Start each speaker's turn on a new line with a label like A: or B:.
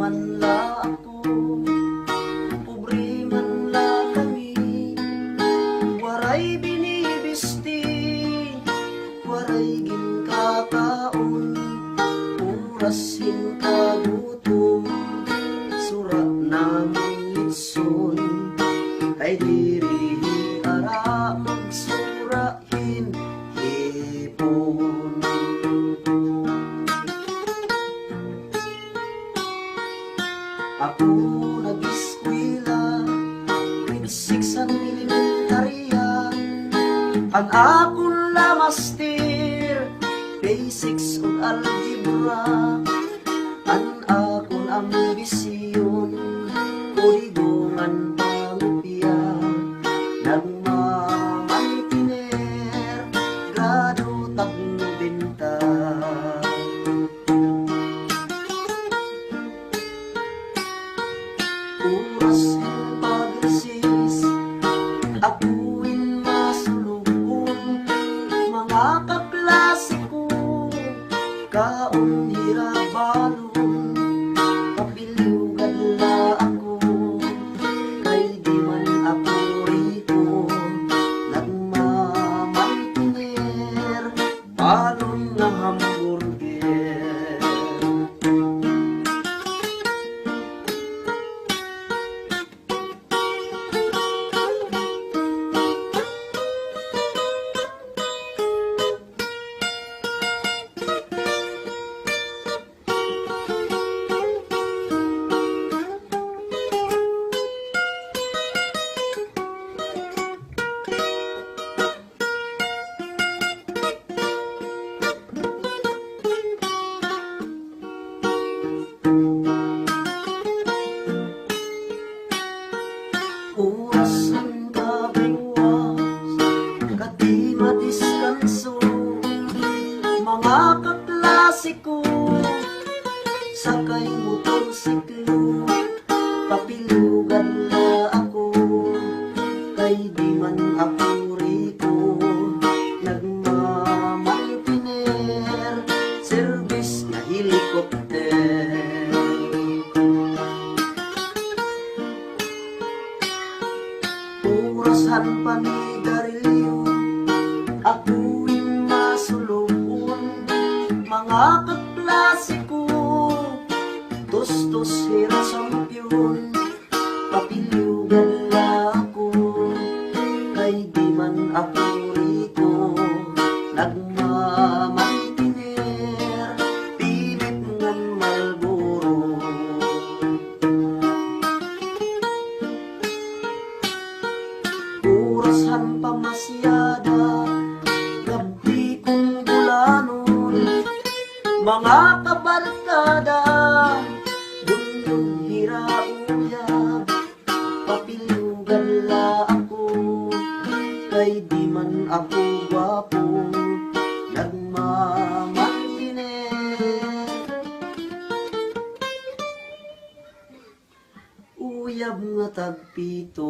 A: man la ako, pobre man la kami, waray binibisti, waray ginkakaon, oras hinkagutom, sura namong litson, ay diri ara magsurahin hipon. Ako nag-eskwela, grade 6 ang elementarya, ang akong lamastir, basics ug algebra, ang akong ambisyon, kodigongan pangupya, nagmamantiner, grado tagbenta. Oras ng pag-resis, ako'y masulubon, mga kaklase ko, kaon hirabalon, kapiliugad la ako, kay di man ako rito, nagmamantiner, balon na hamburger. Oras ang kabuwas, kadi madiskanso, mga kaklase ko, sakay motorsiklo, papilugan na ako, kay di man ako rito, nagmamantiner, service na helicopter. Orasan panigarilyo, ako'y masulubon, mga kaklase ko, tos-tos hira sampyon, papilugan la ako, kay di man ako rito, nagmamantiner, pilit ngan Marlboro. Orasan pamasyada, gabi kong bulanon, mga kabarkada, dundun hirauyab, papilugan la ako, kay di man ako gwapo, nagmamantiner, uyab nga tagpito.